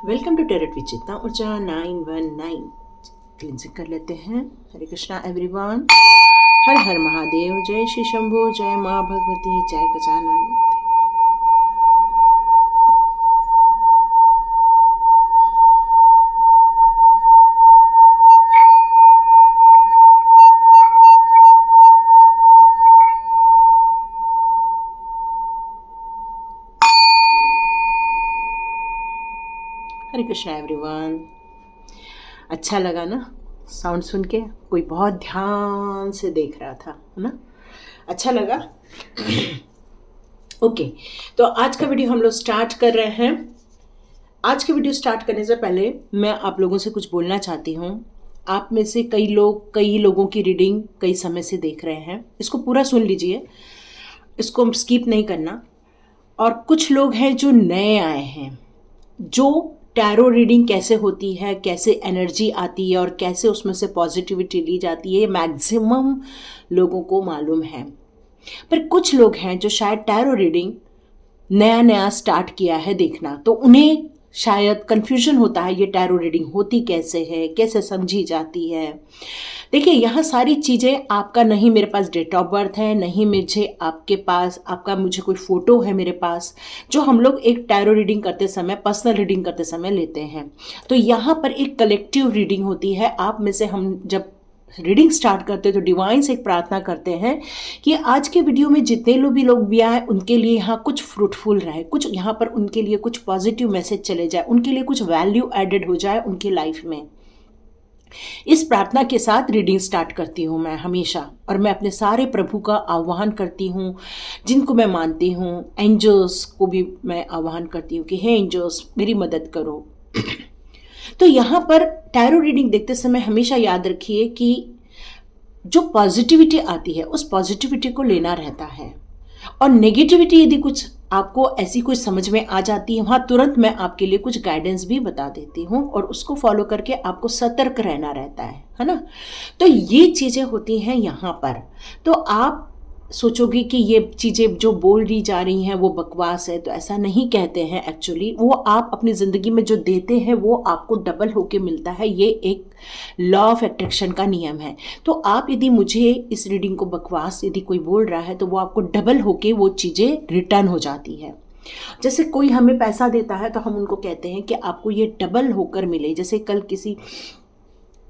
Welcome to टेरेट विचित्रा ऊर्जा 919। Cleansing कर लेते हैं। हरे कृष्णा एवरीवन। हर हर महादेव। जय श्री शंभू, जय माँ भगवती, जय गजानन। हरे कृष्णा एवरीवन। अच्छा लगा ना साउंड सुन के? कोई बहुत ध्यान से देख रहा था, है ना? अच्छा लगा। ओके, तो आज का वीडियो हम लोग स्टार्ट कर रहे हैं। आज के वीडियो स्टार्ट करने से पहले मैं आप लोगों से कुछ बोलना चाहती हूँ। आप में से कई लोगों की रीडिंग कई समय से देख रहे हैं। इसको पूरा सुन लीजिए, इसको स्किप नहीं करना। और कुछ लोग हैं जो नए आए हैं, जो टैरो रीडिंग कैसे होती है, कैसे एनर्जी आती है और कैसे उसमें से पॉजिटिविटी ली जाती है, ये मैक्सिमम लोगों को मालूम है। पर कुछ लोग हैं जो शायद टैरो रीडिंग नया नया स्टार्ट किया है देखना, तो उन्हें शायद कन्फ्यूजन होता है ये टैरो रीडिंग होती कैसे है, कैसे समझी जाती है। देखिए, यहाँ सारी चीज़ें आपका नहीं मेरे पास डेट ऑफ बर्थ है, नहीं मुझे आपके पास मुझे कोई फ़ोटो है मेरे पास, जो हम लोग एक टैरो रीडिंग करते समय, पर्सनल रीडिंग करते समय लेते हैं। तो यहाँ पर एक कलेक्टिव रीडिंग होती है। आप में से हम जब रीडिंग स्टार्ट करते हैं तो डिवाइन से एक प्रार्थना करते हैं कि आज के वीडियो में जितने लोग भी आए उनके लिए यहाँ कुछ फ्रूटफुल रहे, कुछ यहाँ पर उनके लिए कुछ पॉजिटिव मैसेज चले जाए, उनके लिए कुछ वैल्यू एडेड हो जाए उनकी लाइफ में। इस प्रार्थना के साथ रीडिंग स्टार्ट करती हूँ मैं हमेशा। और मैं अपने सारे प्रभु का आह्वान करती हूँ, जिनको मैं मानती हूँ। एंजल्स को भी मैं आह्वान करती हूँ कि हे एंजल्स मेरी मदद करो। तो यहाँ पर टैरो रीडिंग देखते समय हमेशा याद रखिए कि जो पॉजिटिविटी आती है उस पॉजिटिविटी को लेना रहता है। और नेगेटिविटी यदि कुछ आपको ऐसी कुछ समझ में आ जाती है, वहाँ तुरंत मैं आपके लिए कुछ गाइडेंस भी बता देती हूँ और उसको फॉलो करके आपको सतर्क रहना रहता है ना? तो ये चीज़ें होती हैं यहाँ पर। तो आप सोचोगे कि ये चीज़ें जो बोल दी जा रही हैं वो बकवास है, तो ऐसा नहीं कहते हैं। एक्चुअली वो आप अपनी ज़िंदगी में जो देते हैं वो आपको डबल होके मिलता है। ये एक लॉ ऑफ अट्रैक्शन का नियम है। तो आप यदि मुझे इस रीडिंग को बकवास यदि कोई बोल रहा है तो वो आपको डबल होके वो चीज़ें रिटर्न हो जाती है। जैसे कोई हमें पैसा देता है तो हम उनको कहते हैं कि आपको ये डबल होकर मिले। जैसे कल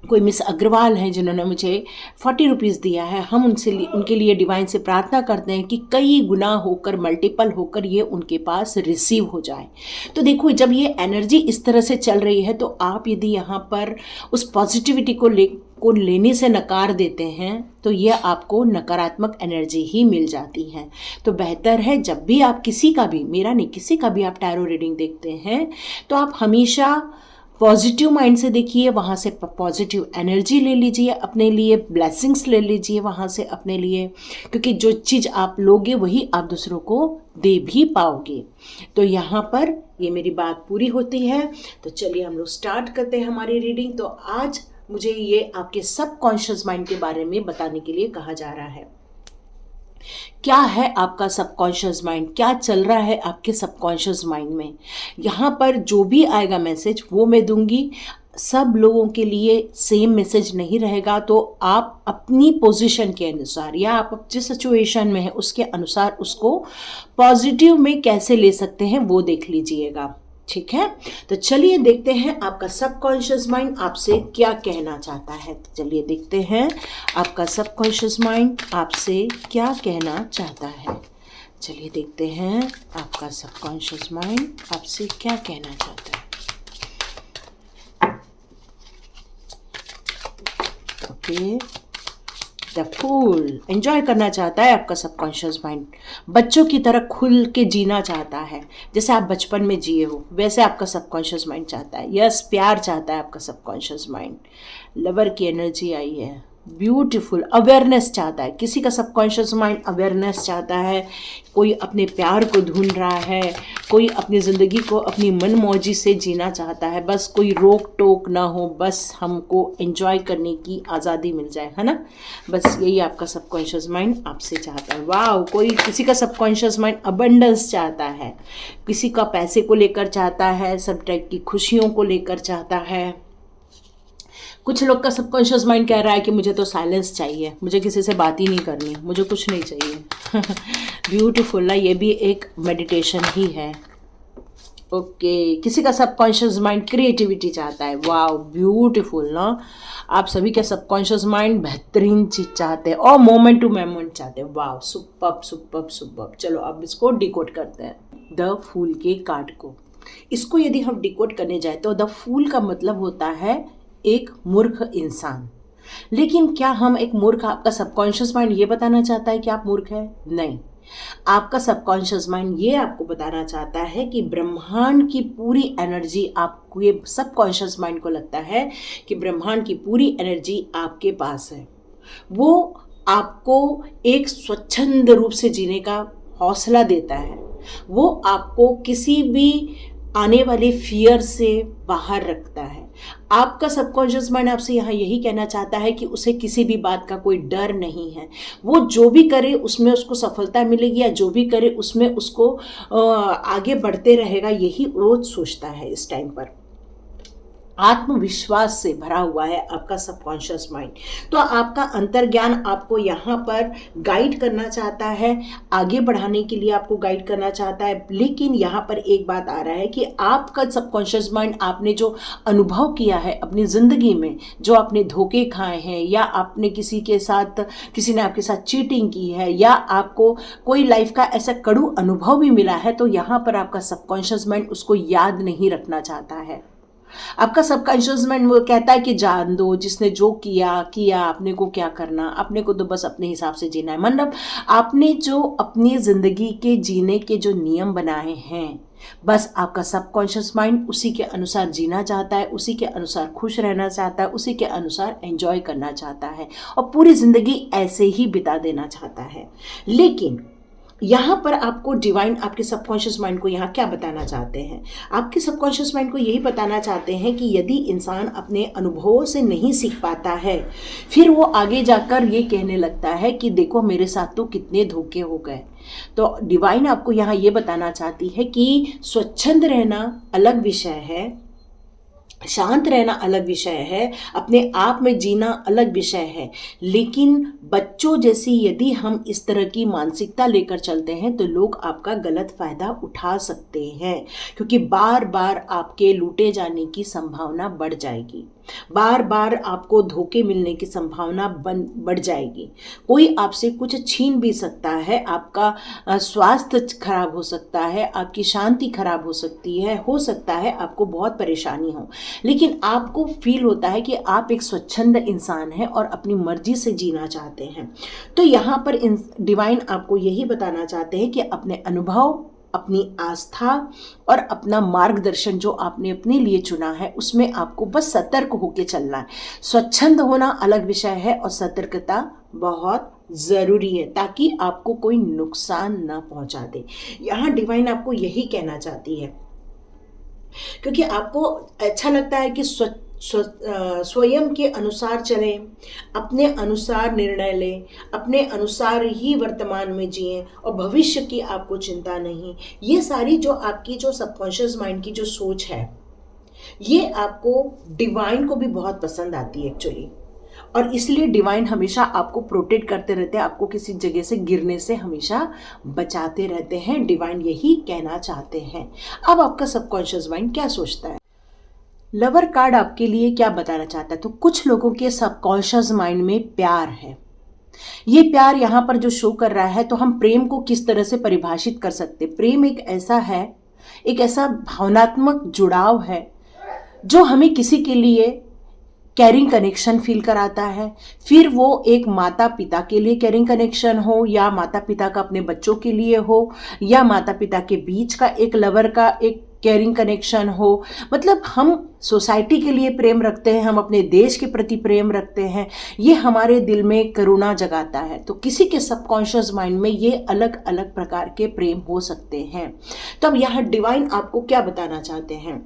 कोई मिस अग्रवाल हैं जिन्होंने मुझे 40 रुपीज़ दिया है, हम उनके लिए डिवाइन से प्रार्थना करते हैं कि कई गुना होकर, मल्टीपल होकर ये उनके पास रिसीव हो जाए। तो देखो, जब ये एनर्जी इस तरह से चल रही है तो आप यदि यहाँ पर उस पॉजिटिविटी को लेने से नकार देते हैं तो ये आपको नकारात्मक एनर्जी ही मिल जाती है। तो बेहतर है जब भी आप किसी का भी, मेरा नहीं, किसी का भी आप टैरो रीडिंग देखते हैं तो आप हमेशा पॉजिटिव माइंड से देखिए, वहाँ से पॉजिटिव एनर्जी ले लीजिए, अपने लिए ब्लेसिंग्स ले लीजिए वहाँ से अपने लिए, क्योंकि जो चीज़ आप लोगे वही आप दूसरों को दे भी पाओगे। तो यहाँ पर ये मेरी बात पूरी होती है। तो चलिए हम लोग स्टार्ट करते हैं हमारी रीडिंग। तो आज मुझे ये आपके सबकॉन्शियस माइंड के बारे में बताने के लिए कहा जा रहा है। क्या है आपका सबकॉन्शियस माइंड, क्या चल रहा है आपके सबकॉन्शियस माइंड में। यहाँ पर जो भी आएगा मैसेज वो मैं दूंगी। सब लोगों के लिए सेम मैसेज नहीं रहेगा, तो आप अपनी पोजीशन के अनुसार या आप जिस सिचुएशन में है उसके अनुसार उसको पॉजिटिव में कैसे ले सकते हैं वो देख लीजिएगा। ठीक है, तो चलिए देखते हैं आपका सबकॉन्शियस माइंड आपसे क्या कहना चाहता है। तो चलिए देखते हैं आपका सबकॉन्शियस माइंड आपसे क्या कहना चाहता है। चलिए देखते हैं आपका सबकॉन्शियस माइंड आपसे क्या कहना चाहता है। ओके, द फूल एंजॉय करना चाहता है आपका सबकॉन्शियस माइंड। बच्चों की तरह खुल के जीना चाहता है, जैसे आप बचपन में जिए हो वैसे आपका सबकॉन्शियस माइंड चाहता है। यस, प्यार चाहता है आपका सबकॉन्शियस माइंड। लवर की एनर्जी आई है। ब्यूटीफुल। अवेयरनेस चाहता है, किसी का सबकॉन्शियस माइंड अवेयरनेस चाहता है, कोई अपने प्यार को ढूंढ रहा है, कोई अपनी ज़िंदगी को अपनी मनमौजी से जीना चाहता है, बस कोई रोक टोक ना हो, बस हमको एंजॉय करने की आज़ादी मिल जाए, है ना। बस यही आपका सबकॉन्शियस माइंड आपसे चाहता है। वाह, कोई किसी का सबकॉन्शियस माइंड अबंडेंस चाहता है, किसी का पैसे को लेकर चाहता है, सब टाइप की खुशियों को लेकर चाहता है। कुछ लोग का सबकॉन्शियस माइंड कह रहा है कि मुझे तो साइलेंस चाहिए, मुझे किसी से बात ही नहीं करनी, मुझे कुछ नहीं चाहिए। ब्यूटीफुल ना, ये भी एक मेडिटेशन ही है। ओके, किसी का सबकॉन्शियस माइंड क्रिएटिविटी चाहता है। वाह, ब्यूटीफुल ना। आप सभी के सबकॉन्शियस माइंड बेहतरीन चीज चाहते हैं और मोमेंट टू मोमेंट चाहते हैं। वाह, सुपर्ब सुपर्ब सुपर्ब। चलो अब इसको डिकोड करते हैं, द फूल के कार्ड को। इसको यदि हम डिकोड करने जाए तो द फूल का मतलब होता है एक मूर्ख इंसान। लेकिन क्या हम एक मूर्ख, आपका सबकॉन्शियस माइंड ये बताना चाहता है कि आप मूर्ख हैं? नहीं, आपका सबकॉन्शियस माइंड ये आपको बताना चाहता है कि ब्रह्मांड की पूरी एनर्जी आपको, ये सबकॉन्शियस माइंड को लगता है कि ब्रह्मांड की पूरी एनर्जी आपके पास है। वो आपको एक स्वच्छंद रूप से जीने का हौसला देता है। वो आपको किसी भी आने वाले फियर से बाहर रखता है। आपका सबकॉन्शियस माइंड आपसे यहाँ यही कहना चाहता है कि उसे किसी भी बात का कोई डर नहीं है। वो जो भी करे उसमें उसको सफलता मिलेगी, या जो भी करे उसमें उसको आगे बढ़ते रहेगा, यही वो सोचता है इस टाइम पर। आत्मविश्वास से भरा हुआ है आपका सबकॉन्शियस माइंड। तो आपका अंतर्ज्ञान आपको यहाँ पर गाइड करना चाहता है, आगे बढ़ाने के लिए आपको गाइड करना चाहता है। लेकिन यहाँ पर एक बात आ रहा है कि आपका सबकॉन्शियस माइंड, आपने जो अनुभव किया है अपनी ज़िंदगी में, जो आपने धोखे खाए हैं, या आपने किसी ने आपके साथ चीटिंग की है, या आपको कोई लाइफ का ऐसा कड़ू अनुभव भी मिला है, तो यहाँ पर आपका सबकॉन्शियस माइंड उसको याद नहीं रखना चाहता है। आपका सबकॉन्शियस माइंड वो कहता है कि जान दो, जिसने जो किया, अपने को क्या करना, अपने को तो बस अपने हिसाब से जीना है। मतलब आपने जो अपनी ज़िंदगी के जीने के जो नियम बनाए हैं, बस आपका सबकॉन्शियस माइंड उसी के अनुसार जीना चाहता है, उसी के अनुसार खुश रहना चाहता है, उसी के अनुसार एंजॉय करना चाहता है और पूरी ज़िंदगी ऐसे ही बिता देना चाहता है। लेकिन यहाँ पर आपको डिवाइन आपके सबकॉन्शियस माइंड को यहाँ क्या बताना चाहते हैं? आपके सबकॉन्शियस माइंड को यही बताना चाहते हैं कि यदि इंसान अपने अनुभवों से नहीं सीख पाता है, फिर वो आगे जाकर ये कहने लगता है कि देखो मेरे साथ तो कितने धोखे हो गए। तो डिवाइन आपको यहाँ ये बताना चाहती है कि स्वच्छंद रहना अलग विषय है, शांत रहना अलग विषय है, अपने आप में जीना अलग विषय है। लेकिन बच्चों जैसी यदि हम इस तरह की मानसिकता लेकर चलते हैं तो लोग आपका गलत फायदा उठा सकते हैं, क्योंकि बार बार आपके लूटे जाने की संभावना बढ़ जाएगी, बार बार आपको धोखे मिलने की संभावना बढ़ जाएगी। कोई आपसे कुछ छीन भी सकता है, आपका स्वास्थ्य खराब हो सकता है, आपकी शांति खराब हो सकती है, हो सकता है आपको बहुत परेशानी हो। लेकिन आपको फील होता है कि आप एक स्वच्छंद इंसान हैं और अपनी मर्जी से जीना चाहते हैं। तो यहाँ पर डिवाइन आपको यही बताना चाहते हैं कि अपने अनुभव, अपनी आस्था और अपना मार्गदर्शन जो आपने अपने लिए चुना है, उसमें आपको बस सतर्क होकर चलना है। स्वच्छंद होना अलग विषय है और सतर्कता बहुत ज़रूरी है, ताकि आपको कोई नुकसान ना पहुंचा दे। यहाँ डिवाइन आपको यही कहना चाहती है, क्योंकि आपको अच्छा लगता है कि स्वयं के अनुसार चलें, अपने अनुसार निर्णय लें, अपने अनुसार ही वर्तमान में जिएं और भविष्य की आपको चिंता नहीं। ये सारी जो आपकी जो सबकॉन्शियस माइंड की जो सोच है, ये आपको डिवाइन को भी बहुत पसंद आती है एक्चुअली। और इसलिए डिवाइन हमेशा आपको प्रोटेक्ट करते रहते हैं, आपको किसी जगह से गिरने से हमेशा बचाते रहते हैं। डिवाइन यही कहना चाहते हैं। अब आपका सबकॉन्शियस माइंड क्या सोचता है? लवर कार्ड आपके लिए क्या बताना चाहता है? तो कुछ लोगों के सबकॉन्शियस माइंड में प्यार है। ये प्यार यहाँ पर जो शो कर रहा है, तो हम प्रेम को किस तरह से परिभाषित कर सकते? प्रेम एक ऐसा भावनात्मक जुड़ाव है जो हमें किसी के लिए कैरिंग कनेक्शन फील कराता है। फिर वो एक माता पिता के लिए कैरिंग कनेक्शन हो, या माता पिता का अपने बच्चों के लिए हो, या माता पिता के बीच का एक लवर का एक केयरिंग कनेक्शन हो, मतलब हम सोसाइटी के लिए प्रेम रखते हैं, हम अपने देश के प्रति प्रेम रखते हैं, ये हमारे दिल में करुणा जगाता है। तो किसी के सबकॉन्शियस माइंड में ये अलग अलग प्रकार के प्रेम हो सकते हैं। तो अब यहाँ डिवाइन आपको क्या बताना चाहते हैं,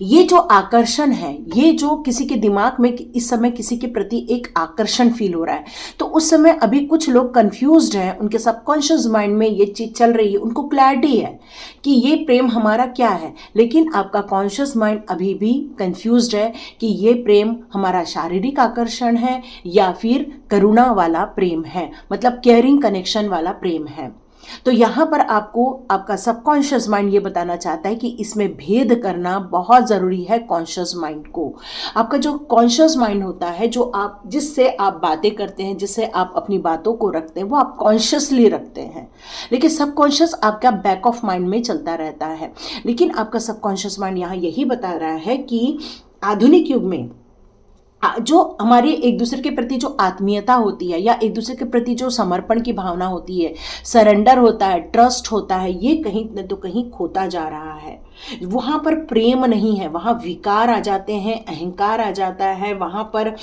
ये जो आकर्षण है, ये जो किसी के दिमाग में इस समय किसी के प्रति एक आकर्षण फील हो रहा है, तो उस समय अभी कुछ लोग कंफ्यूज्ड हैं, उनके सबकॉन्शियस माइंड में ये चीज चल रही है, उनको क्लैरिटी है कि ये प्रेम हमारा क्या है, लेकिन आपका कॉन्शियस माइंड अभी भी कंफ्यूज्ड है कि ये प्रेम हमारा शारीरिक आकर्षण है या फिर करुणा वाला प्रेम है, मतलब केयरिंग कनेक्शन वाला प्रेम है। तो यहाँ पर आपको आपका सबकॉन्शियस माइंड ये बताना चाहता है कि इसमें भेद करना बहुत ज़रूरी है। कॉन्शियस माइंड को, आपका जो कॉन्शियस माइंड होता है, जो आप जिससे आप बातें करते हैं, जिससे आप अपनी बातों को रखते हैं, वो आप कॉन्शियसली रखते हैं, लेकिन सबकॉन्शियस आपका बैक ऑफ माइंड में चलता रहता है। लेकिन आपका सबकॉन्शियस माइंड यहाँ यही बता रहा है कि आधुनिक युग में जो हमारे एक दूसरे के प्रति जो आत्मीयता होती है, या एक दूसरे के प्रति जो समर्पण की भावना होती है, सरेंडर होता है, ट्रस्ट होता है, ये कहीं न तो कहीं खोता जा रहा है। वहाँ पर प्रेम नहीं है, वहाँ विकार आ जाते हैं, अहंकार आ जाता है, वहाँ पर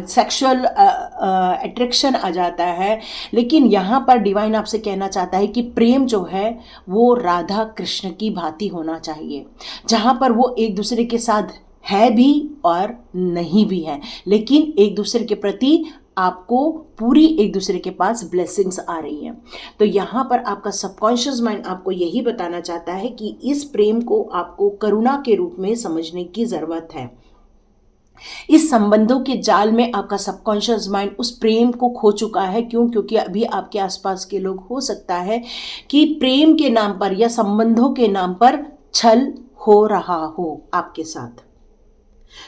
सेक्सुअल अट्रैक्शन आ जाता है। लेकिन यहाँ पर डिवाइन आपसे कहना चाहता है कि प्रेम जो है वो राधा कृष्ण की भांति होना चाहिए, जहाँ पर वो एक दूसरे के साथ है भी और नहीं भी है, लेकिन एक दूसरे के प्रति आपको पूरी एक दूसरे के पास ब्लेसिंग्स आ रही हैं। तो यहाँ पर आपका सबकॉन्शियस माइंड आपको यही बताना चाहता है कि इस प्रेम को आपको करुणा के रूप में समझने की ज़रूरत है। इस संबंधों के जाल में आपका सबकॉन्शियस माइंड उस प्रेम को खो चुका है। क्यों? क्योंकि अभी आपके आसपास के लोग, हो सकता है कि प्रेम के नाम पर या संबंधों के नाम पर छल हो रहा हो आपके साथ,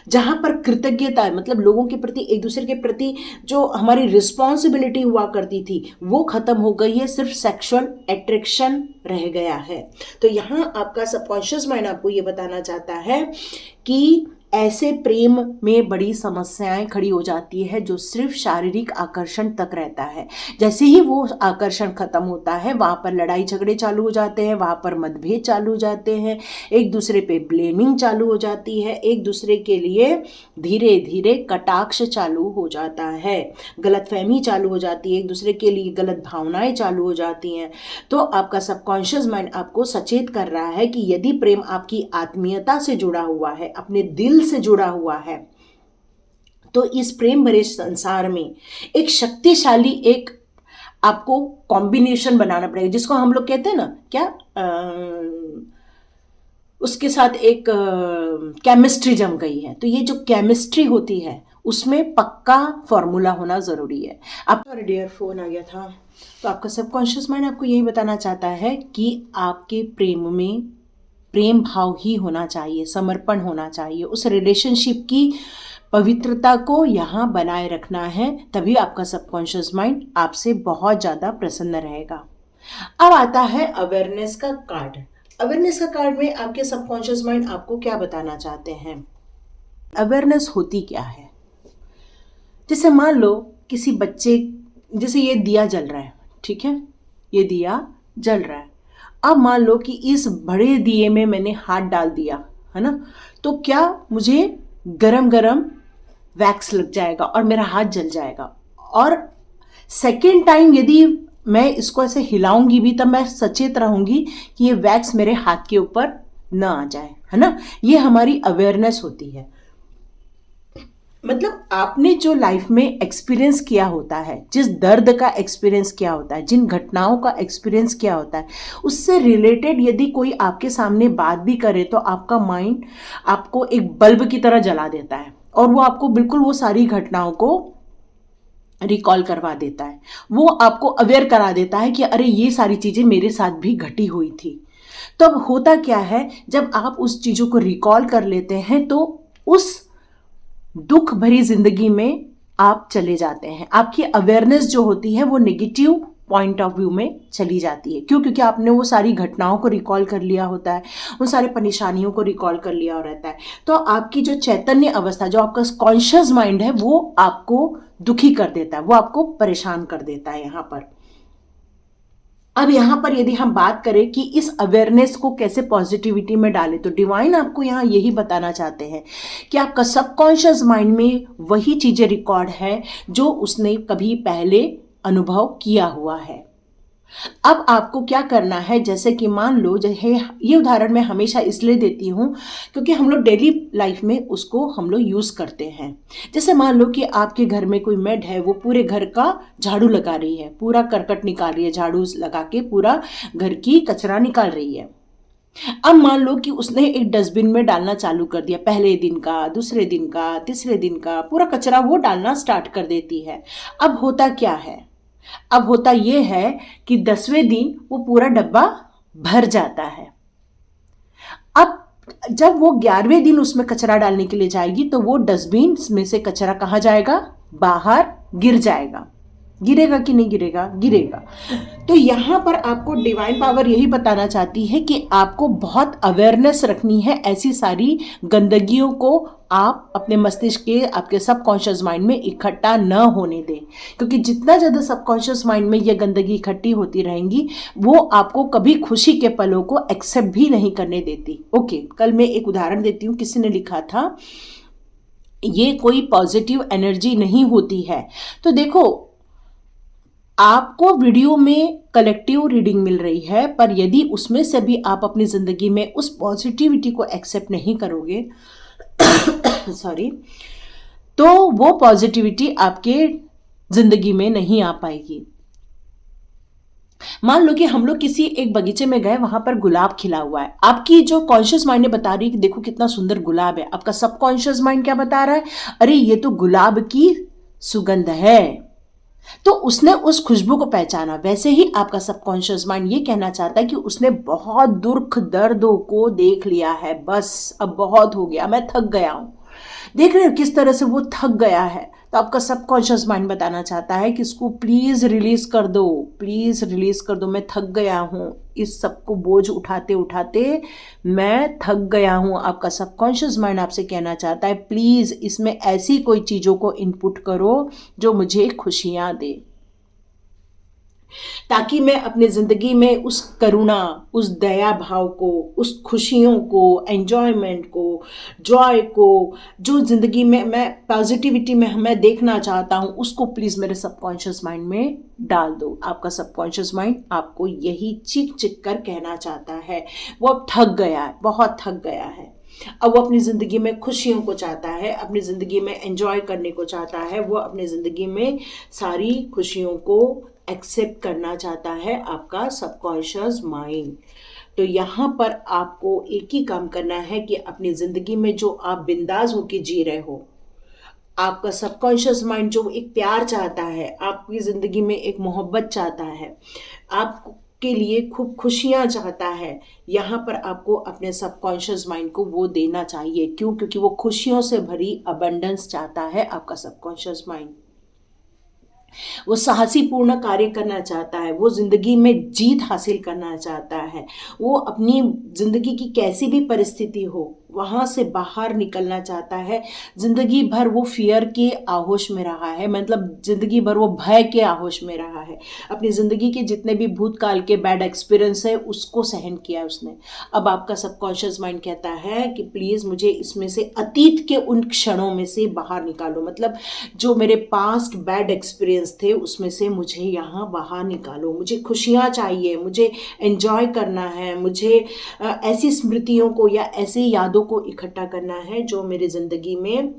जहां पर कृतज्ञता है, मतलब लोगों के प्रति, एक दूसरे के प्रति जो हमारी रिस्पॉन्सिबिलिटी हुआ करती थी वो खत्म हो गई है, सिर्फ सेक्सुअल अट्रैक्शन रह गया है। तो यहां आपका सबकॉन्शियस माइंड आपको ये बताना चाहता है कि ऐसे प्रेम में बड़ी समस्याएं खड़ी हो जाती है जो सिर्फ शारीरिक आकर्षण तक रहता है। जैसे ही वो आकर्षण खत्म होता है, वहाँ पर लड़ाई झगड़े चालू हो जाते हैं, वहाँ पर मतभेद चालू हो जाते हैं, एक दूसरे पे ब्लेमिंग चालू हो जाती है, एक दूसरे के लिए धीरे धीरे कटाक्ष चालू हो जाता है, गलतफहमी चालू हो जाती है, एक दूसरे के लिए गलत भावनाएं चालू हो जाती हैं। तो आपका सबकॉन्शियस माइंड आपको सचेत कर रहा है कि यदि प्रेम आपकी आत्मीयता से जुड़ा हुआ है, अपने दिल से जुड़ा हुआ है, तो इस प्रेम भरे संसार में एक शक्तिशाली एक आपको कॉम्बिनेशन बनाना पड़ेगा, जिसको हम लोग कहते हैं ना, क्या उसके साथ एक केमिस्ट्री जम गई है। तो ये जो केमिस्ट्री होती है उसमें पक्का फॉर्मूला होना ज़रूरी है। आपका डियर फोन आ गया था, तो आपका सबकॉन्शियस माइंड आपको यही बताना चाहता है कि आपके प्रेम में प्रेम भाव ही होना चाहिए, समर्पण होना चाहिए, उस रिलेशनशिप की पवित्रता को यहाँ बनाए रखना है, तभी आपका सबकॉन्शियस माइंड आपसे बहुत ज़्यादा प्रसन्न रहेगा। अब आता है अवेयरनेस का कार्ड। अवेयरनेस का कार्ड में आपके सबकॉन्शियस माइंड आपको क्या बताना चाहते हैं। अवेयरनेस होती क्या है, जैसे मान लो किसी बच्चे, जैसे ये दिया जल रहा है, ठीक है, ये दिया जल रहा है, अब मान लो कि इस बड़े दिए में मैंने हाथ डाल दिया, है ना, तो क्या मुझे गरम गरम वैक्स लग जाएगा और मेरा हाथ जल जाएगा, और सेकेंड टाइम यदि मैं इसको ऐसे हिलाऊंगी भी तब मैं सचेत रहूंगी कि ये वैक्स मेरे हाथ के ऊपर ना आ जाए, है ना। ये हमारी अवेयरनेस होती है। मतलब आपने जो लाइफ में एक्सपीरियंस किया होता है, जिस दर्द का एक्सपीरियंस किया होता है, जिन घटनाओं का एक्सपीरियंस किया होता है, उससे रिलेटेड यदि कोई आपके सामने बात भी करे तो आपका माइंड आपको एक बल्ब की तरह जला देता है और वो आपको बिल्कुल वो सारी घटनाओं को रिकॉल करवा देता है। वो आपको अवेयर करा देता है कि अरे ये सारी चीज़ें मेरे साथ भी घटी हुई थी। तो अब होता क्या है, जब आप उस चीज़ों को रिकॉल कर लेते हैं तो उस दुख भरी जिंदगी में आप चले जाते हैं। आपकी अवेयरनेस जो होती है वो नेगेटिव पॉइंट ऑफ व्यू में चली जाती है। क्यों? क्योंकि आपने वो सारी घटनाओं को रिकॉल कर लिया होता है, उन सारे परेशानियों को रिकॉल कर लिया रहता है। तो आपकी जो चैतन्य अवस्था, जो आपका कॉन्शियस माइंड है, वो आपको दुखी कर देता है, वो आपको परेशान कर देता है। यहाँ पर अब यहाँ पर यदि हम बात करें कि इस अवेयरनेस को कैसे पॉजिटिविटी में डालें, तो डिवाइन आपको यहाँ यही बताना चाहते हैं कि आपका सबकॉन्शियस माइंड में वही चीजें रिकॉर्ड है जो उसने कभी पहले अनुभव किया हुआ है। अब आपको क्या करना है, जैसे कि मान लो, जैसे ये उदाहरण मैं हमेशा इसलिए देती हूँ क्योंकि हम लोग डेली लाइफ में उसको हम लोग यूज़ करते हैं। जैसे मान लो कि आपके घर में कोई मेड है, वो पूरे घर का झाड़ू लगा रही है, पूरा करकट निकाल रही है, झाड़ू लगा के पूरा घर की कचरा निकाल रही है। अब मान लो कि उसने एक डस्टबिन में डालना चालू कर दिया, पहले दिन का, दूसरे दिन का, तीसरे दिन का पूरा कचरा वो डालना स्टार्ट कर देती है। अब होता क्या है, अब होता यह है कि 10वें दिन वो पूरा डब्बा भर जाता है। अब जब वो 11वें दिन उसमें कचरा डालने के लिए जाएगी तो वो डस्टबिन में से कचरा कहाँ जाएगा, बाहर गिर जाएगा। गिरेगा कि नहीं गिरेगा, गिरेगा। तो यहाँ पर आपको डिवाइन पावर यही बताना चाहती है कि आपको बहुत अवेयरनेस रखनी है, ऐसी सारी गंदगियों को आप अपने मस्तिष्क के, आपके सबकॉन्शियस माइंड में इकट्ठा न होने दें, क्योंकि जितना ज़्यादा सबकॉन्शियस माइंड में ये गंदगी इकट्ठी होती रहेंगी वो आपको कभी खुशी के पलों को एक्सेप्ट भी नहीं करने देती। ओके, कल मैं एक उदाहरण देती हूँ, किसी ने लिखा था ये कोई पॉजिटिव एनर्जी नहीं होती है। तो देखो, आपको वीडियो में कलेक्टिव रीडिंग मिल रही है, पर यदि उसमें से भी आप अपनी ज़िंदगी में उस पॉजिटिविटी को एक्सेप्ट नहीं करोगे सॉरी, तो वो पॉजिटिविटी आपके ज़िंदगी में नहीं आ पाएगी। मान लो कि हम लोग किसी एक बगीचे में गए, वहां पर गुलाब खिला हुआ है। आपकी जो कॉन्शियस माइंड ने बता रही है कि देखो कितना सुंदर गुलाब है, आपका सबकॉन्शियस माइंड क्या बता रहा है, अरे ये तो गुलाब की सुगंध है। तो उसने उस खुशबू को पहचाना। वैसे ही आपका सबकॉन्शियस माइंड ये कहना चाहता है कि उसने बहुत दुख दर्दों को देख लिया है, बस अब बहुत हो गया, मैं थक गया हूं। देख रहे हो किस तरह से वो थक गया है। तो आपका सबकॉन्शियस माइंड बताना चाहता है कि इसको प्लीज रिलीज कर दो, प्लीज रिलीज कर दो, मैं थक गया हूं, इस सबको बोझ उठाते उठाते मैं थक गया हूं। आपका सबकॉन्शियस माइंड आपसे कहना चाहता है प्लीज इसमें ऐसी कोई चीजों को इनपुट करो जो मुझे खुशियां दे, ताकि मैं अपनी जिंदगी में उस करुणा, उस दया भाव को, उस खुशियों को, एंजॉयमेंट को, जॉय को, जो जिंदगी में मैं पॉजिटिविटी में मैं देखना चाहता हूँ, उसको प्लीज मेरे सबकॉन्शियस माइंड में डाल दो। आपका सबकॉन्शियस माइंड आपको यही चिक चिक कर कहना चाहता है। वो अब थक गया है, बहुत थक गया है। अब वो अपनी ज़िंदगी में खुशियों को चाहता है, अपनी ज़िंदगी में एंजॉय करने को चाहता है, वो अपनी ज़िंदगी में सारी खुशियों को एक्सेप्ट करना चाहता है, आपका सबकॉन्शियस माइंड। तो यहाँ पर आपको एक ही काम करना है कि अपनी ज़िंदगी में जो आप बिंदास होके जी रहे हो, आपका सबकॉन्शियस माइंड जो एक प्यार चाहता है, आपकी ज़िंदगी में एक मोहब्बत चाहता है, आपके लिए खूब खुशियाँ चाहता है, यहाँ पर आपको अपने सबकॉन्शियस माइंड को वो देना चाहिए। क्यों? क्योंकि वो खुशियों से भरी अबंडेंस चाहता है आपका सबकॉन्शियस माइंड। वो साहसीपूर्ण कार्य करना चाहता है, वो जिंदगी में जीत हासिल करना चाहता है, वो अपनी जिंदगी की कैसी भी परिस्थिति हो वहां से बाहर निकलना चाहता है। जिंदगी भर वो फियर के आहोश में रहा है, मतलब जिंदगी भर वो भय के आहोश में रहा है, अपनी जिंदगी के जितने भी भूतकाल के बैड एक्सपीरियंस है उसको सहन किया उसने। अब आपका सबकॉन्शियस माइंड कहता है कि प्लीज मुझे इसमें से, अतीत के उन क्षणों में से बाहर निकालो, मतलब जो मेरे पास्ट बैड एक्सपीरियंस थे उसमें से मुझे यहाँ बाहर निकालो। मुझे खुशियाँ चाहिए, मुझे एंजॉय करना है, मुझे ऐसी स्मृतियों को या ऐसी यादों को इकट्ठा करना है जो मेरी जिंदगी में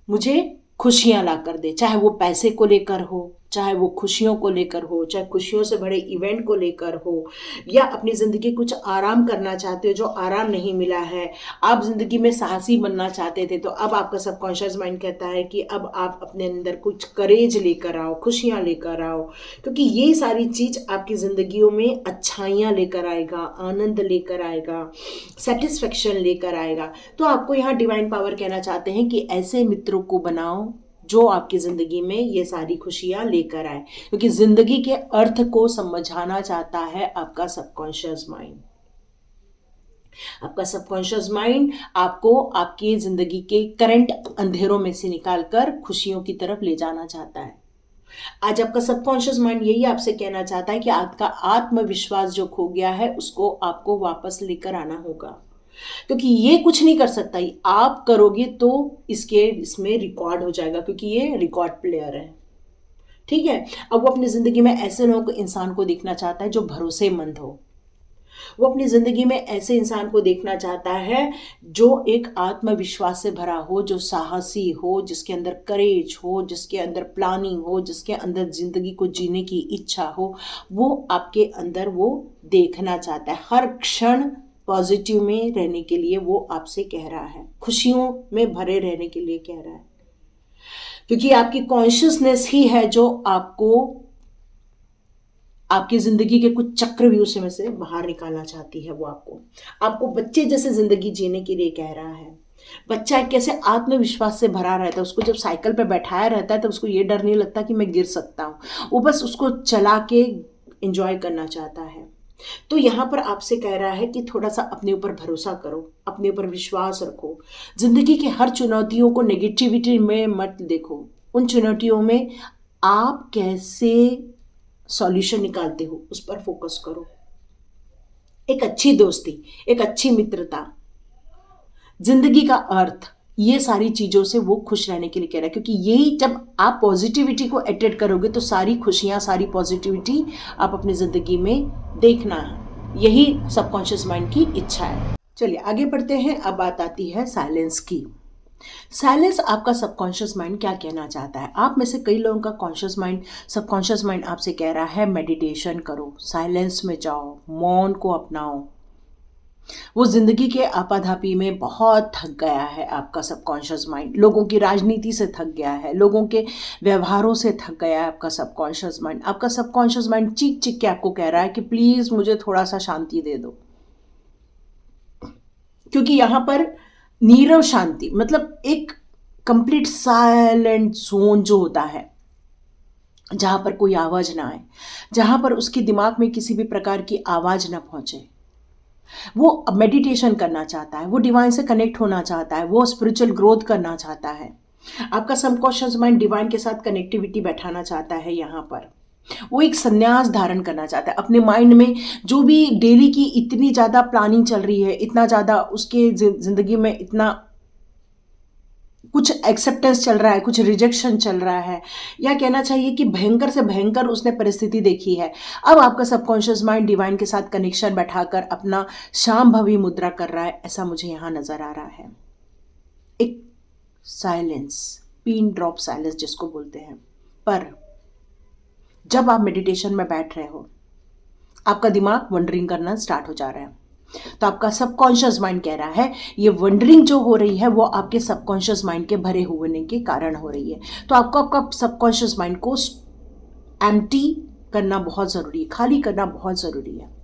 मुझे खुशियां ला कर दे, चाहे वो पैसे को लेकर हो, चाहे वो खुशियों को लेकर हो, चाहे खुशियों से बड़े इवेंट को लेकर हो, या अपनी ज़िंदगी कुछ आराम करना चाहते हो जो आराम नहीं मिला है, आप ज़िंदगी में साहसी बनना चाहते थे, तो अब आपका सबकॉन्शियस माइंड कहता है कि अब आप अपने अंदर कुछ करेज लेकर आओ, खुशियाँ लेकर आओ, क्योंकि ये सारी चीज़ आपकी ज़िंदगियों में अच्छाइयाँ लेकर आएगा, आनंद लेकर आएगा, सेटिस्फेक्शन लेकर आएगा। तो आपको यहाँ डिवाइन पावर कहना चाहते हैं कि ऐसे मित्रों को बनाओ जो आपकी ज़िंदगी में ये सारी खुशियाँ लेकर आए, क्योंकि ज़िंदगी के अर्थ को समझाना चाहता है आपका सबकॉन्शियस माइंड। आपका सबकॉन्शियस माइंड आपको आपकी ज़िंदगी के करंट अंधेरों में से निकालकर खुशियों की तरफ ले जाना चाहता है। आज आपका सबकॉन्शियस माइंड यही आपसे कहना चाहता है कि आपका आत्मविश्वास जो खो गया है उसको आपको वापस लेकर आना होगा, क्योंकि ये कुछ नहीं कर सकता। आप करोगे तो इसमें रिकॉर्ड हो जाएगा, क्योंकि ये रिकॉर्ड प्लेयर है। ठीक है। अब वो अपनी जिंदगी में ऐसे लोगों इंसान को देखना चाहता है जो भरोसेमंद हो। वो अपनी जिंदगी में ऐसे इंसान को देखना चाहता है जो एक आत्मविश्वास से भरा हो, जो साहसी हो, जिसके अंदर करेज हो, जिसके अंदर प्लानिंग हो, जिसके अंदर जिंदगी को जीने की इच्छा हो। वो आपके अंदर वो देखना चाहता है। हर क्षण पॉजिटिव में रहने के लिए वो आपसे कह रहा है, खुशियों में भरे रहने के लिए कह रहा है, क्योंकि आपकी कॉन्शियसनेस ही है जो आपको आपकी जिंदगी के कुछ चक्रव्यूह में से बाहर निकालना चाहती है। वो आपको बच्चे जैसे जिंदगी जीने के लिए कह रहा है। बच्चा कैसे आत्मविश्वास से भरा रहता है, उसको जब साइकिल पे बैठाया रहता है तो उसको ये डर नहीं लगता कि मैं गिर सकता हूँ, वो बस उसको चला के एंजॉय करना चाहता है। तो यहाँ पर आपसे कह रहा है कि थोड़ा सा अपने ऊपर भरोसा करो, अपने ऊपर विश्वास रखो। जिंदगी की हर चुनौतियों को नेगेटिविटी में मत देखो। उन चुनौतियों में आप कैसे सॉल्यूशन निकालते हो उस पर फोकस करो। एक अच्छी दोस्ती, एक अच्छी मित्रता, जिंदगी का अर्थ, ये सारी चीजों से वो खुश रहने के लिए कह रहा है, क्योंकि यही जब आप पॉजिटिविटी को अटेंड करोगे तो सारी खुशियां, सारी पॉजिटिविटी आप अपनी जिंदगी में देखना है। यही सबकॉन्शियस माइंड की इच्छा है। चलिए आगे बढ़ते हैं। अब बात आती है साइलेंस की। साइलेंस आपका सबकॉन्शियस माइंड क्या कहना चाहता है। आप में से कई लोगों का सबकॉन्शियस माइंड आपसे कह रहा है मेडिटेशन करो, साइलेंस में जाओ, मौन को अपनाओ। वो जिंदगी के आपाधापी में बहुत थक गया है आपका सबकॉन्शियस माइंड, लोगों की राजनीति से थक गया है, लोगों के व्यवहारों से थक गया है आपका सबकॉन्शियस माइंड। आपका सबकॉन्शियस माइंड चीख चीख के आपको कह रहा है कि प्लीज मुझे थोड़ा सा शांति दे दो, क्योंकि यहां पर नीरव शांति मतलब एक कंप्लीट साइलेंट जोन जो होता है, जहां पर कोई आवाज ना आए, जहां पर उसके दिमाग में किसी भी प्रकार की आवाज ना पहुंचे। वो मेडिटेशन करना चाहता है, वो डिवाइन से कनेक्ट होना चाहता है, वो स्पिरिचुअल ग्रोथ करना चाहता है। आपका सबकॉन्शियस माइंड डिवाइन के साथ कनेक्टिविटी बैठाना चाहता है। यहाँ पर वो एक संन्यास धारण करना चाहता है अपने माइंड में। जो भी डेली की इतनी ज़्यादा प्लानिंग चल रही है, इतना ज़्यादा उसके जिंदगी में इतना कुछ एक्सेप्टेंस चल रहा है, कुछ रिजेक्शन चल रहा है, या कहना चाहिए कि भयंकर से भयंकर उसने परिस्थिति देखी है। अब आपका सबकॉन्शियस माइंड डिवाइन के साथ कनेक्शन बैठाकर अपना शांभवी मुद्रा कर रहा है, ऐसा मुझे यहाँ नजर आ रहा है। एक साइलेंस, पिन ड्रॉप साइलेंस जिसको बोलते हैं। पर जब आप मेडिटेशन में बैठ रहे हो, आपका दिमाग वंडरिंग करना स्टार्ट हो जा रहा है, तो आपका सबकॉन्शियस माइंड कह रहा है ये वंडरिंग जो हो रही है वो आपके सबकॉन्शियस माइंड के भरे होने के कारण हो रही है। तो आपको आपका सबकॉन्शियस माइंड को एम्प्टी करना बहुत जरूरी है, खाली करना बहुत जरूरी है।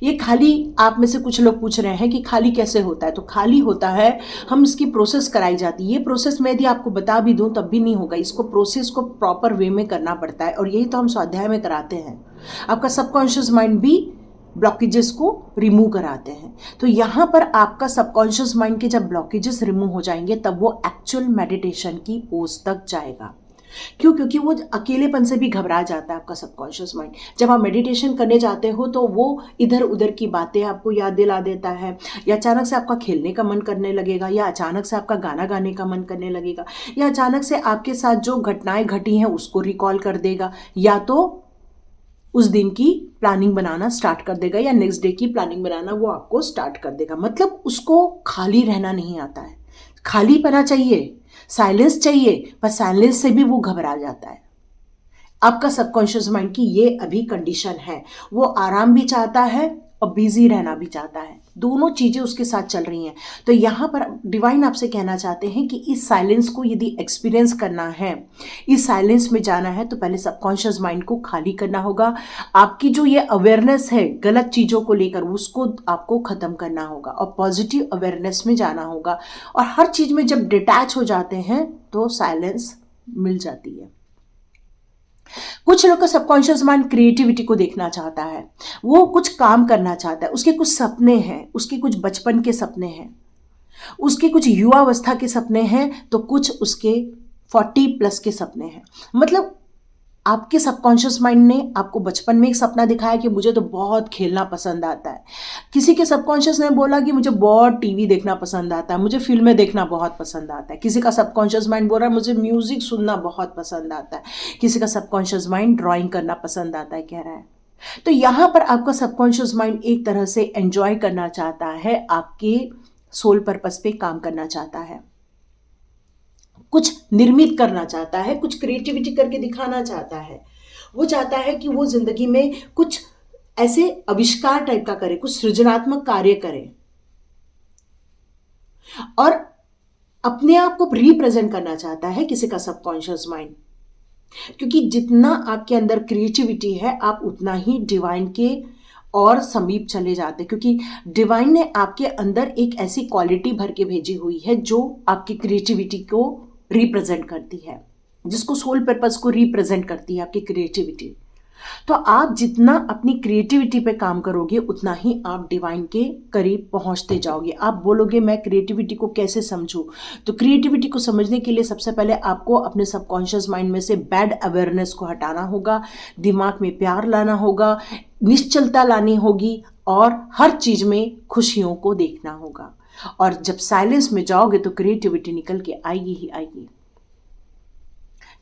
ये खाली, आप में से कुछ लोग पूछ रहे हैं कि खाली कैसे होता है। तो खाली होता है, हम इसकी प्रोसेस कराई जाती है। ये प्रोसेस मैं यदि आपको बता भी दूं तब भी नहीं होगा, इसको प्रोसेस को प्रॉपर वे में करना पड़ता है, और यही तो हम स्वाध्याय में कराते हैं। आपका सबकॉन्शियस माइंड भी ब्लॉकेजेस को रिमूव कराते हैं। तो यहाँ पर आपका सबकॉन्शियस माइंड के जब ब्लॉकेजेस रिमूव हो जाएंगे तब वो एक्चुअल मेडिटेशन की पोज तक जाएगा। क्यों? क्योंकि वो अकेलेपन से भी घबरा जाता है आपका सबकॉन्शियस माइंड। जब आप मेडिटेशन करने जाते हो तो वो इधर उधर की बातें आपको याद दिला देता है, या अचानक से आपका खेलने का मन करने लगेगा, या अचानक से आपका गाना गाने का मन करने लगेगा, या अचानक से आपके साथ जो घटनाएं घटी हैं उसको रिकॉल कर देगा, या तो उस दिन की प्लानिंग बनाना स्टार्ट कर देगा, या नेक्स्ट डे की प्लानिंग बनाना वो आपको स्टार्ट कर देगा। मतलब उसको खाली रहना नहीं आता है, खाली पना चाहिए, साइलेंस चाहिए, पर साइलेंस से भी वो घबरा जाता है। आपका सबकॉन्शियस माइंड की ये अभी कंडीशन है। वो आराम भी चाहता है और बिजी रहना भी चाहता है, दोनों चीजें उसके साथ चल रही हैं। तो यहाँ पर डिवाइन आपसे कहना चाहते हैं कि इस साइलेंस को यदि एक्सपीरियंस करना है, इस साइलेंस में जाना है, तो पहले सबकॉन्शियस माइंड को खाली करना होगा। आपकी जो ये अवेयरनेस है गलत चीजों को लेकर, उसको आपको खत्म करना होगा और पॉजिटिव अवेयरनेस में जाना होगा। और हर चीज में जब डिटैच हो जाते हैं तो साइलेंस मिल जाती है। कुछ लोग का सबकॉन्शियस माइंड क्रिएटिविटी को देखना चाहता है, वो कुछ काम करना चाहता है, उसके कुछ सपने हैं, उसके कुछ बचपन के सपने हैं, उसके कुछ युवावस्था के सपने हैं, तो कुछ उसके 40+ के सपने हैं। मतलब आपके सबकॉन्शियस माइंड ने आपको बचपन में एक सपना दिखाया कि मुझे तो बहुत खेलना पसंद आता है। किसी के सबकॉन्शियस ने बोला कि मुझे बहुत टीवी देखना पसंद आता है, मुझे फिल्में देखना बहुत पसंद आता है। किसी का सबकॉन्शियस माइंड बोल रहा है मुझे म्यूजिक सुनना बहुत पसंद आता है। किसी का सबकॉन्शियस माइंड ड्राइंग करना पसंद आता है, कह रहा है। तो यहाँ पर आपका सबकॉन्शियस माइंड एक तरह से एंजॉय करना चाहता है, आपके सोल पर्पस पे काम करना चाहता है, कुछ निर्मित करना चाहता है, कुछ क्रिएटिविटी करके दिखाना चाहता है। वो चाहता है कि वो जिंदगी में कुछ ऐसे आविष्कार टाइप का करे, कुछ सृजनात्मक कार्य करे और अपने आप को रिप्रेजेंट करना चाहता है किसी का सबकॉन्शियस माइंड। क्योंकि जितना आपके अंदर क्रिएटिविटी है आप उतना ही डिवाइन के और समीप चले जाते हैं, क्योंकि डिवाइन ने आपके अंदर एक ऐसी क्वालिटी भर के भेजी हुई है जो आपकी क्रिएटिविटी को रिप्रेजेंट करती है, जिसको सोल पर्पस को रिप्रेजेंट करती है, आपकी क्रिएटिविटी। तो आप जितना अपनी क्रिएटिविटी पे काम करोगे उतना ही आप डिवाइन के करीब पहुंचते जाओगे। आप बोलोगे मैं क्रिएटिविटी को कैसे समझूं, तो क्रिएटिविटी को समझने के लिए सबसे पहले आपको अपने सबकॉन्शियस माइंड में से बैड अवेयरनेस को हटाना होगा, दिमाग में प्यार लाना होगा, निश्चलता लानी होगी और हर चीज में खुशियों को देखना होगा। और जब साइलेंस में जाओगे तो क्रिएटिविटी निकल के आएगी ही आएगी।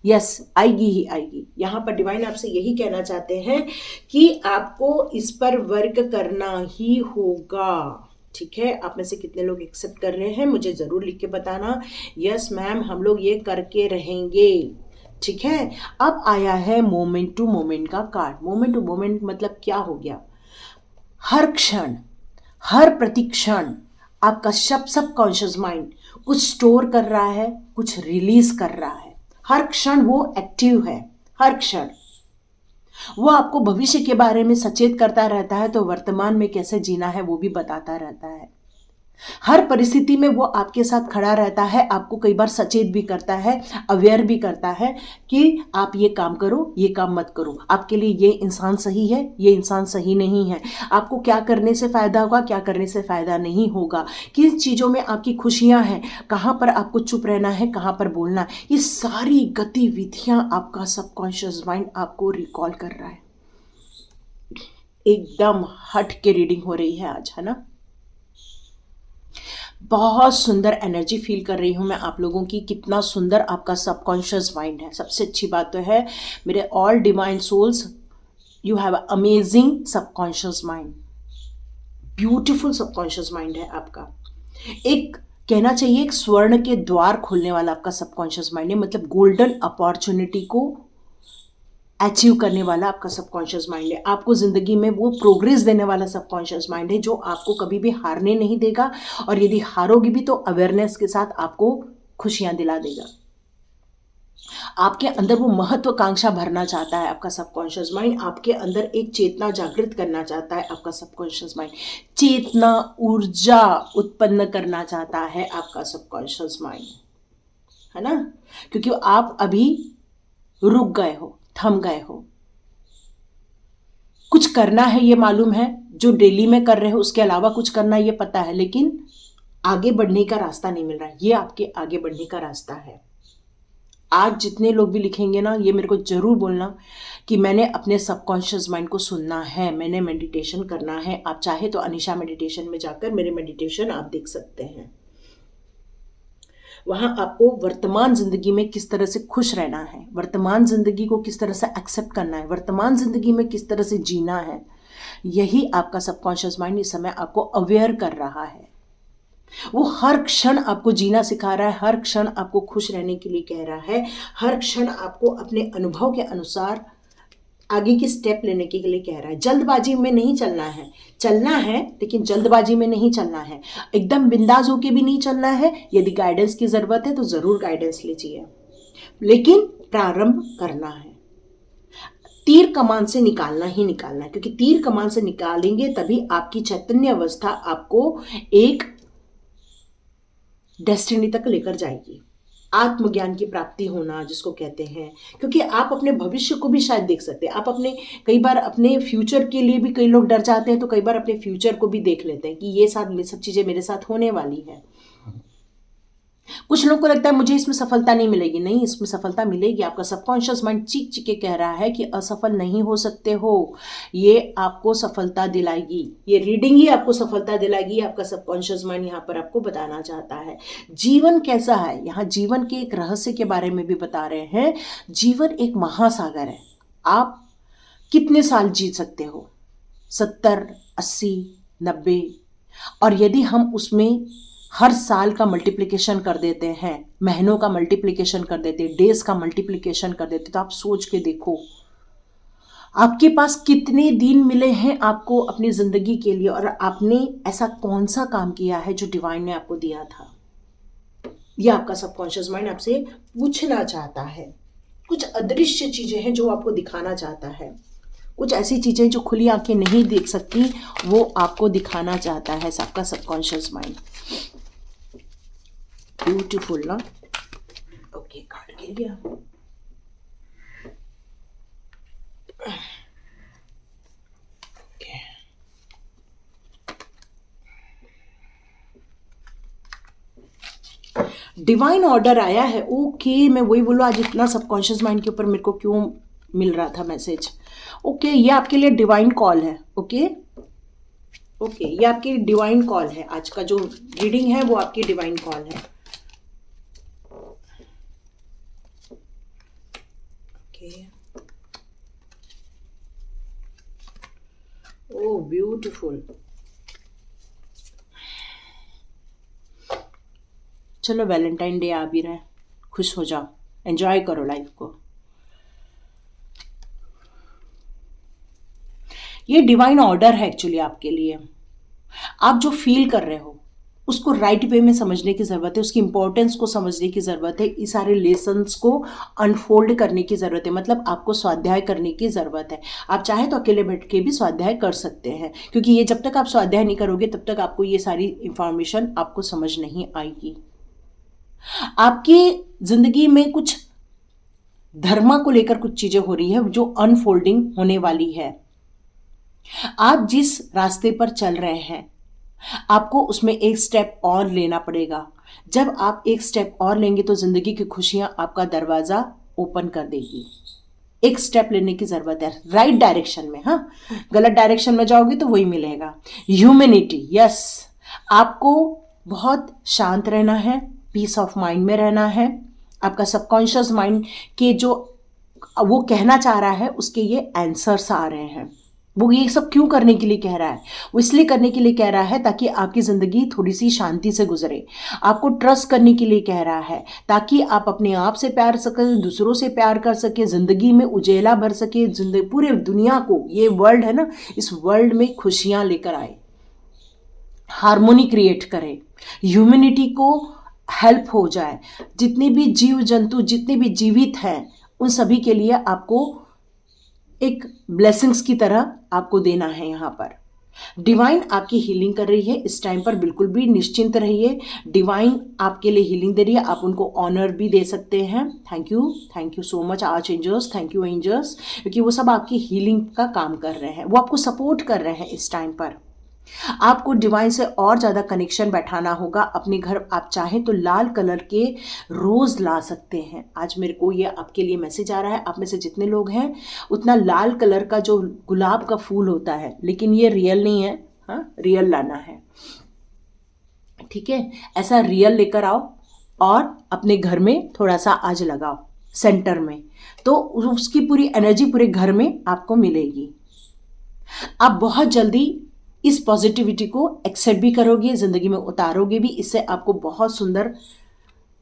यस, आएगी ही आएगी। यहाँ पर डिवाइन आपसे यही कहना चाहते हैं कि आपको इस पर वर्क करना ही होगा। ठीक है, आप में से कितने लोग एक्सेप्ट कर रहे हैं मुझे जरूर लिख के बताना। यस मैम, हम लोग ये करके रहेंगे। ठीक है, अब आया है मोमेंट टू मोमेंट का कार्ड। मोमेंट टू मोमेंट मतलब क्या हो गया? हर क्षण, हर प्रतिक्षण आपका सबकॉन्शियस माइंड कुछ स्टोर कर रहा है, कुछ रिलीज कर रहा है। हर क्षण वो एक्टिव है, हर क्षण वो आपको भविष्य के बारे में सचेत करता रहता है, तो वर्तमान में कैसे जीना है वो भी बताता रहता है। हर परिस्थिति में वो आपके साथ खड़ा रहता है, आपको कई बार सचेत भी करता है, अवेयर भी करता है कि आप ये काम करो, ये काम मत करो, आपके लिए ये इंसान सही है, ये इंसान सही नहीं है, आपको क्या करने से फायदा होगा, क्या करने से फायदा नहीं होगा, किस चीजों में आपकी खुशियां हैं, कहां पर आपको चुप रहना है, कहां पर बोलना है। ये सारी गतिविधियां आपका सबकॉन्शियस माइंड आपको रिकॉल कर रहा है। एकदम हट के रीडिंग हो रही है आज, है ना? बहुत सुंदर एनर्जी फील कर रही हूं मैं आप लोगों की। कितना सुंदर आपका सबकॉन्शियस माइंड है। सबसे अच्छी बात तो है मेरे all divine souls, you have amazing subconscious mind, beautiful subconscious mind है आपका। एक कहना चाहिए एक स्वर्ण के द्वार खोलने वाला आपका सबकॉन्शियस माइंड है, मतलब गोल्डन अपॉर्चुनिटी को अचीव करने वाला आपका सबकॉन्शियस माइंड है। आपको जिंदगी में वो प्रोग्रेस देने वाला सबकॉन्शियस माइंड है जो आपको कभी भी हारने नहीं देगा, और यदि हारोगी भी तो अवेयरनेस के साथ आपको खुशियां दिला देगा। आपके अंदर वो महत्वाकांक्षा भरना चाहता है आपका सबकॉन्शियस माइंड, आपके अंदर एक चेतना जागृत करना चाहता है आपका सबकॉन्शियस माइंड, चेतना ऊर्जा उत्पन्न करना चाहता है आपका सबकॉन्शियस माइंड, है ना? क्योंकि आप अभी रुक गए हो, थम गए हो। कुछ करना है ये मालूम है, जो डेली में कर रहे हो उसके अलावा कुछ करना ये पता है, लेकिन आगे बढ़ने का रास्ता नहीं मिल रहा है। ये आपके आगे बढ़ने का रास्ता है। आज जितने लोग भी लिखेंगे ना, ये मेरे को जरूर बोलना कि मैंने अपने सबकॉन्शियस माइंड को सुनना है, मैंने मेडिटेशन करना है। आप चाहे तो अनिशा मेडिटेशन में जाकर मेरे मेडिटेशन आप देख सकते हैं। वहां आपको वर्तमान जिंदगी में किस तरह से खुश रहना है, वर्तमान जिंदगी को किस तरह से एक्सेप्ट करना है, वर्तमान जिंदगी में किस तरह से जीना है, यही आपका सबकॉन्शियस माइंड इस समय आपको अवेयर कर रहा है। वो हर क्षण आपको जीना सिखा रहा है, हर क्षण आपको खुश रहने के लिए कह रहा है, हर क्षण आपको अपने अनुभव के अनुसार आगे की स्टेप लेने के लिए कह रहा है। जल्दबाजी में नहीं चलना है, चलना है लेकिन जल्दबाजी में नहीं चलना है, एकदम बिंदास होके भी नहीं चलना है। यदि गाइडेंस की जरूरत है तो जरूर गाइडेंस लीजिए, लेकिन प्रारंभ करना है। तीर कमान से निकालना ही निकालना है, क्योंकि तीर कमान से निकालेंगे तभी आपकी चैतन्य अवस्था आपको एक डेस्टिनी तक लेकर जाएगी। आत्मज्ञान की प्राप्ति होना जिसको कहते हैं, क्योंकि आप अपने भविष्य को भी शायद देख सकते हैं। आप अपने कई बार अपने फ्यूचर के लिए भी, कई लोग डर जाते हैं तो कई बार अपने फ्यूचर को भी देख लेते हैं कि ये सब चीजें मेरे साथ होने वाली है। कुछ लोगों को लगता है मुझे इसमें सफलता नहीं मिलेगी। नहीं, इसमें सफलता मिलेगी। आपका सबकॉन्शियस माइंड चीख चीख के कह रहा है कि असफल नहीं हो सकते हो। ये आपको सफलता दिलाएगी, ये रीडिंग ही आपको सफलता दिलाएगी। आपका सबकॉन्शियस माइंड यहाँ पर आपको बताना चाहता है। जीवन कैसा है, यहाँ जीवन के एक रहस्य के बारे में भी बता रहे हैं। जीवन एक महासागर है। आप कितने साल जी सकते हो, 70, 80, 90, और यदि हम उसमें हर साल का मल्टीप्लिकेशन कर देते हैं, महीनों का मल्टीप्लिकेशन कर देते हैं, डेज का मल्टीप्लिकेशन कर देते, तो आप सोच के देखो आपके पास कितने दिन मिले हैं आपको अपनी जिंदगी के लिए, और आपने ऐसा कौन सा काम किया है जो डिवाइन ने आपको दिया था। यह आपका सबकॉन्शियस माइंड आपसे पूछना चाहता है। कुछ अदृश्य चीजें हैं जो आपको दिखाना चाहता है। कुछ ऐसी चीजें जो खुली आंखें नहीं देख सकती, वो आपको दिखाना चाहता है आपका सबकॉन्शियस माइंड। ब्यूटीफुल ना। ओके, कार्ड गिर गया। डिवाइन ऑर्डर आया है। ओके, मैं वही बोलूँ, आज इतना सबकॉन्शियस माइंड के ऊपर मेरे को क्यों मिल रहा था मैसेज। ओके, ये आपके लिए डिवाइन कॉल है। ओके ओके, ये आपकी डिवाइन कॉल है। आज का जो रीडिंग है वो आपकी डिवाइन कॉल है। Okay, oh beautiful. चलो, वैलेंटाइन डे आ भी रहा है, खुश हो जाओ, एंजॉय करो लाइफ को। ये डिवाइन ऑर्डर है एक्चुअली आपके लिए। आप जो फील कर रहे हो उसको राइट वे में समझने की ज़रूरत है, उसकी इंपॉर्टेंस को समझने की ज़रूरत है, इस सारे लेसन्स को अनफोल्ड करने की ज़रूरत है। मतलब आपको स्वाध्याय करने की ज़रूरत है। आप चाहे तो अकेले बैठ के भी स्वाध्याय कर सकते हैं, क्योंकि ये जब तक आप स्वाध्याय नहीं करोगे तब तक आपको ये सारी इंफॉर्मेशन आपको समझ नहीं आएगी। आपकी ज़िंदगी में कुछ धर्मा को लेकर कुछ चीज़ें हो रही है जो अनफोल्डिंग होने वाली है। आप जिस रास्ते पर चल रहे हैं आपको उसमें एक स्टेप और लेना पड़ेगा। जब आप एक स्टेप और लेंगे तो जिंदगी की खुशियां आपका दरवाजा ओपन कर देगी। एक स्टेप लेने की जरूरत है राइट डायरेक्शन में। हाँ, गलत डायरेक्शन में जाओगे तो वही मिलेगा। ह्यूमैनिटी, यस, आपको बहुत शांत रहना है, पीस ऑफ माइंड में रहना है। आपका सबकॉन्शियस माइंड के जो वो कहना चाह रहा है उसके ये आंसर्स आ रहे हैं। वो ये सब क्यों करने के लिए कह रहा है? वो इसलिए करने के लिए कह रहा है ताकि आपकी ज़िंदगी थोड़ी सी शांति से गुजरे। आपको ट्रस्ट करने के लिए कह रहा है ताकि आप अपने आप से प्यार सकें, दूसरों से प्यार कर सके, ज़िंदगी में उजेला भर सके, जिंदगी पूरे दुनिया को, ये वर्ल्ड है ना, इस वर्ल्ड में खुशियाँ लेकर आए, हार्मोनी क्रिएट करे, ह्यूमैनिटी को हेल्प हो जाए। जितने भी जीव जंतु, जितने भी जीवित हैं, उन सभी के लिए आपको एक ब्लेसिंग्स की तरह आपको देना है। यहाँ पर डिवाइन आपकी हीलिंग कर रही है। इस टाइम पर बिल्कुल भी निश्चिंत रहिए। डिवाइन आपके लिए हीलिंग दे रही है। आप उनको ऑनर भी दे सकते हैं। Thank you so much archangels, thank you angels, क्योंकि वो सब आपकी हीलिंग का काम कर रहे हैं, वो आपको सपोर्ट कर रहे हैं। इस टाइम पर आपको डिवाइन से और ज़्यादा कनेक्शन बैठाना होगा। अपने घर आप चाहें तो लाल कलर के रोज़ ला सकते हैं। आज मेरे को ये आपके लिए मैसेज आ रहा है। आप में से जितने लोग हैं उतना लाल कलर का जो गुलाब का फूल होता है, लेकिन ये रियल नहीं है, हाँ, रियल लाना है, ठीक है। ऐसा रियल लेकर आओ और अपने घर में थोड़ा सा आज लगाओ सेंटर में, तो उसकी पूरी एनर्जी पूरे घर में आपको मिलेगी। आप बहुत जल्दी इस पॉजिटिविटी को एक्सेप्ट भी करोगे, ज़िंदगी में उतारोगे भी। इससे आपको बहुत सुंदर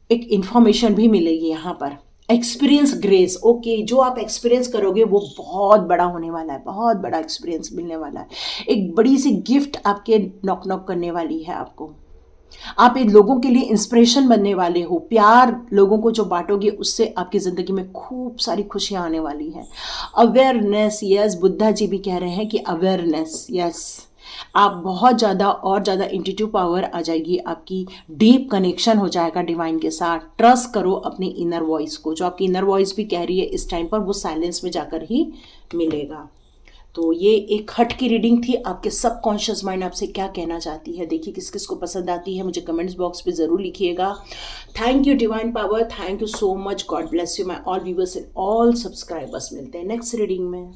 एक इंफॉर्मेशन भी मिलेगी। यहाँ पर एक्सपीरियंस ग्रेस, ओके, जो आप एक्सपीरियंस करोगे वो बहुत बड़ा होने वाला है, बहुत बड़ा एक्सपीरियंस मिलने वाला है। एक बड़ी सी गिफ्ट आपके नॉक नॉक करने वाली है आपको। आप इन लोगों के लिए इंस्पिरेशन बनने वाले हो। प्यार लोगों को जो बांटोगे उससे आपकी ज़िंदगी में खूब सारी खुशियाँ आने वाली है। अवेयरनेस, यस, बुद्धा जी भी कह रहे हैं कि अवेयरनेस, यस, आप बहुत ज़्यादा और ज़्यादा इंट्यूटिव पावर आ जाएगी आपकी। डीप कनेक्शन हो जाएगा डिवाइन के साथ। ट्रस्ट करो अपनी इनर वॉइस को। जो आपकी इनर वॉइस भी कह रही है इस टाइम पर, वो साइलेंस में जाकर ही मिलेगा। तो ये एक हट की रीडिंग थी, आपके सबकॉन्शियस माइंड आपसे क्या कहना चाहती है। देखिए किस किस को पसंद आती है, मुझे कमेंट्स बॉक्स पे ज़रूर लिखिएगा। Thank you divine power, thank you so much, God bless you my all viewers and all subscribers. मिलते हैं नेक्स्ट रीडिंग में।